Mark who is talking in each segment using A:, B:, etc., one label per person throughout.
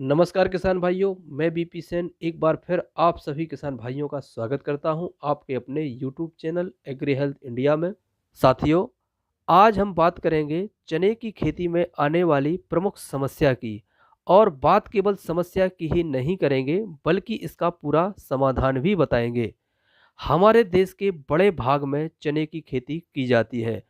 A: नमस्कार किसान भाइयों, मैं बीपी सेन एक बार फिर आप सभी किसान भाइयों का स्वागत करता हूं आपके अपने YouTube channel Agri Health India में। साथियों, आज हम बात करेंगे चने की खेती में आने वाली प्रमुख समस्या की। और बात केवल समस्या की ही नहीं करेंगे बल्कि इसका पूरा समाधान भी बताएंगे। हमारे देश के बड़े भाग में चने की खेती की जाती है।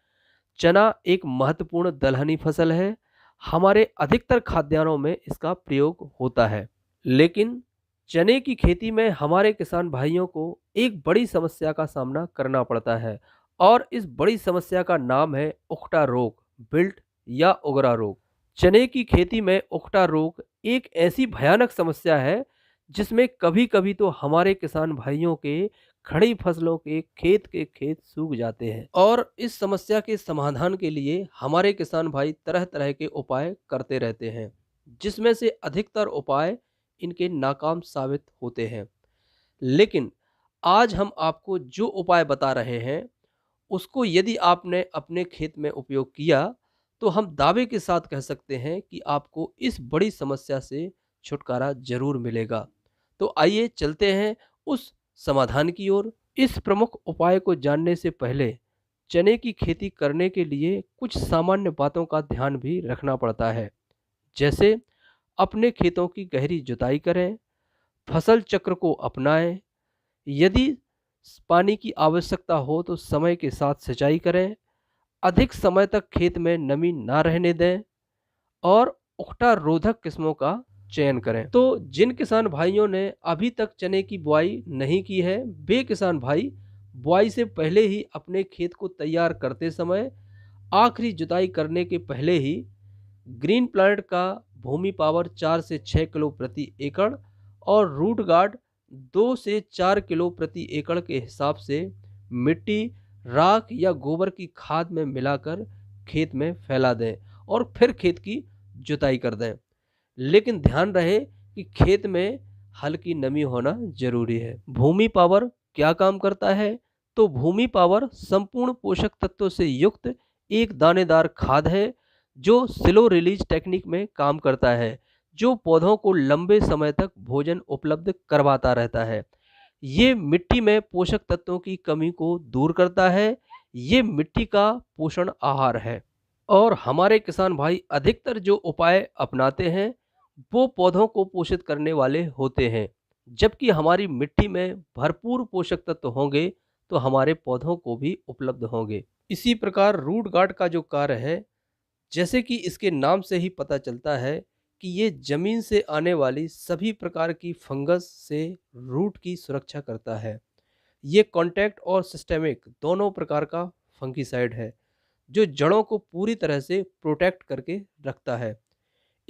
A: चना एक महत्वपूर्ण दलहनी फसल है। हमारे अधिकतर खाद्यान्नों में इसका प्रयोग होता है। लेकिन चने की खेती में हमारे किसान भाइयों को एक बड़ी समस्या का सामना करना पड़ता है। और इस बड़ी समस्या का नाम है उखटा रोग, बिल्ट या उगरा रोग। चने की खेती में उखटा रोग एक ऐसी भयानक समस्या है जिसमें कभी कभी तो हमारे किसान भाइयों के खड़ी फसलों के खेत सूख जाते हैं। और इस समस्या के समाधान के लिए हमारे किसान भाई तरह तरह के उपाय करते रहते हैं, जिसमें से अधिकतर उपाय इनके नाकाम साबित होते हैं। लेकिन आज हम आपको जो उपाय बता रहे हैं उसको यदि आपने अपने खेत में उपयोग किया तो हम दावे के साथ कह सकते हैं कि आपको इस बड़ी समस्या से छुटकारा जरूर मिलेगा। तो आइए चलते हैं उस समाधान की ओर। इस प्रमुख उपाय को जानने से पहले चने की खेती करने के लिए कुछ सामान्य बातों का ध्यान भी रखना पड़ता है। जैसे अपने खेतों की गहरी जुताई करें, फसल चक्र को अपनाएं, यदि पानी की आवश्यकता हो तो समय के साथ सिंचाई करें, अधिक समय तक खेत में नमी ना रहने दें और उखटा रोधक किस्मों का चयन करें। तो जिन किसान भाइयों ने अभी तक चने की बुआई नहीं की है, वे किसान भाई बुआई से पहले ही अपने खेत को तैयार करते समय आखिरी जुताई करने के पहले ही ग्रीन प्लांट का भूमि पावर 4 से 6 किलो प्रति एकड़ और रूट गार्ड 2 से 4 किलो प्रति एकड़ के हिसाब से मिट्टी, राख या गोबर की खाद में मिलाकर खेत में फैला दें और फिर खेत की जुताई कर दें। लेकिन ध्यान रहे कि खेत में हल्की नमी होना जरूरी है। भूमि पावर क्या काम करता है? तो भूमि पावर संपूर्ण पोषक तत्वों से युक्त एक दानेदार खाद है जो स्लो रिलीज टेक्निक में काम करता है, जो पौधों को लंबे समय तक भोजन उपलब्ध करवाता रहता है। ये मिट्टी में पोषक तत्वों की कमी को दूर करता है। ये मिट्टी का पोषण आहार है। और हमारे किसान भाई अधिकतर जो उपाय अपनाते हैं वो पौधों को पोषित करने वाले होते हैं। जबकि हमारी मिट्टी में भरपूर पोषक तत्व होंगे तो हमारे पौधों को भी उपलब्ध होंगे। इसी प्रकार रूट गार्ड का जो कार्य है, जैसे कि इसके नाम से ही पता चलता है कि ये जमीन से आने वाली सभी प्रकार की फंगस से रूट की सुरक्षा करता है। ये कॉन्टैक्ट और सिस्टेमिक दोनों प्रकार का फंगीसाइड है जो जड़ों को पूरी तरह से प्रोटेक्ट करके रखता है।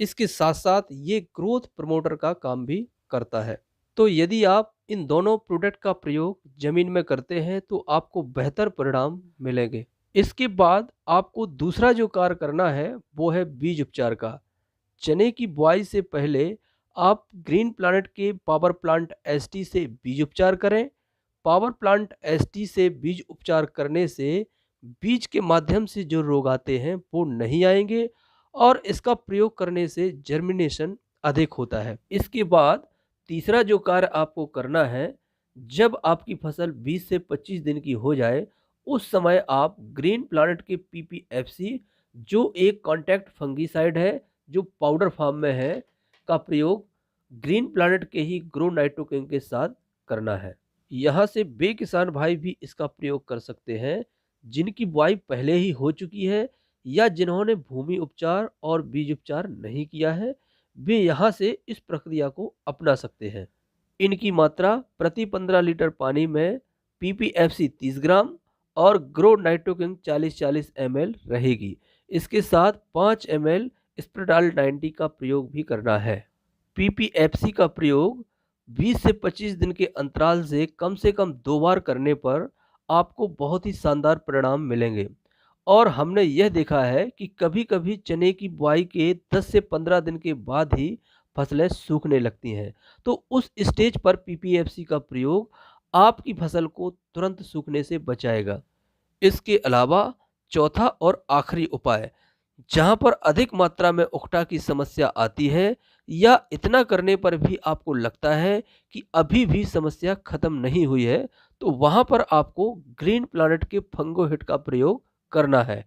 A: इसके साथ साथ ये ग्रोथ प्रमोटर का काम भी करता है। तो यदि आप इन दोनों प्रोडक्ट का प्रयोग जमीन में करते हैं तो आपको बेहतर परिणाम मिलेंगे। इसके बाद आपको दूसरा जो कार्य करना है वो है बीज उपचार का। चने की बुआई से पहले आप ग्रीन प्लानेट के पावर प्लांट एसटी से बीज उपचार करें। पावर प्लांट एसटी से बीज उपचार करने से बीज के माध्यम से जो रोग आते हैं वो नहीं आएंगे और इसका प्रयोग करने से जर्मिनेशन अधिक होता है। इसके बाद तीसरा जो कार्य आपको करना है, जब आपकी फसल 20 से 25 दिन की हो जाए उस समय आप ग्रीन प्लानेट के पीपीएफसी, जो एक कॉन्टैक्ट फंगीसाइड है जो पाउडर फॉर्म में है, का प्रयोग ग्रीन प्लानेट के ही ग्रो नाइट्रोकिंग के साथ करना है। यहाँ से वे किसान भाई भी इसका प्रयोग कर सकते हैं जिनकी बुआई पहले ही हो चुकी है या जिन्होंने भूमि उपचार और बीज उपचार नहीं किया है, वे यहाँ से इस प्रक्रिया को अपना सकते हैं। इनकी मात्रा प्रति 15 लीटर पानी में पीपीएफसी 30 ग्राम और ग्रो नाइट्रोकिंग 40-40 ml रहेगी। इसके साथ 5 ml स्प्रेडाल 90 का प्रयोग भी करना है। पीपीएफसी का प्रयोग 20 से 25 दिन के अंतराल से कम 2 बार करने पर आपको बहुत ही शानदार परिणाम मिलेंगे। और हमने यह देखा है कि कभी-कभी चने की बुआई के 10 से 15 दिन के बाद ही फसलें सूखने लगती हैं। तो उस स्टेज पर पीपीएफसी का प्रयोग आपकी फसल को तुरंत सूखने से बचाएगा। इसके अलावा चौथा और आखिरी उपाय, जहां पर अधिक मात्रा में उखटा की समस्या आती है या इतना करने पर भी आपको लगता है कि अभी भी समस्या खत्म नहीं हुई है, तो वहाँ पर आपको ग्रीन प्लैनेट के फंगो हिट का प्रयोग करना है।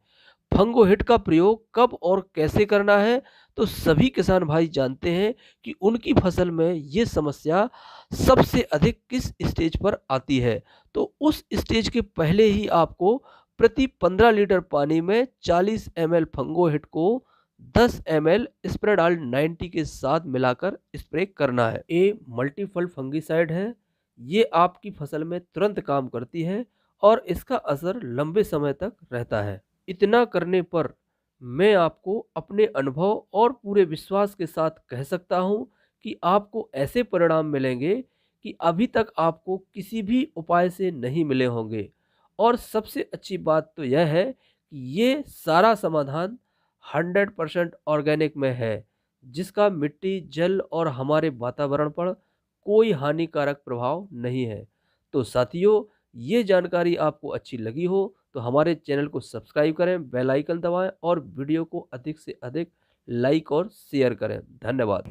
A: फंगो हिट का प्रयोग कब और कैसे करना है, तो सभी किसान भाई जानते हैं कि उनकी फसल में ये समस्या सबसे अधिक किस स्टेज पर आती है। तो उस स्टेज के पहले ही आपको प्रति 15 लीटर पानी में 40 ml फंगो हिट को 10 ml स्प्रेडाल 90 के साथ मिलाकर स्प्रे करना है। ये मल्टीपल फंगिसाइड है। ये आपकी फसल में तुरंत काम करती है और इसका असर लंबे समय तक रहता है। इतना करने पर मैं आपको अपने अनुभव और पूरे विश्वास के साथ कह सकता हूँ कि आपको ऐसे परिणाम मिलेंगे कि अभी तक आपको किसी भी उपाय से नहीं मिले होंगे। और सबसे अच्छी बात तो यह है कि ये सारा समाधान 100% ऑर्गेनिक में है, जिसका मिट्टी, जल और हमारे वातावरण पर कोई हानिकारक प्रभाव नहीं है। तो साथियों, ये जानकारी आपको अच्छी लगी हो तो हमारे चैनल को सब्सक्राइब करें, बेल आइकन दबाएं और वीडियो को अधिक से अधिक लाइक और शेयर करें। धन्यवाद।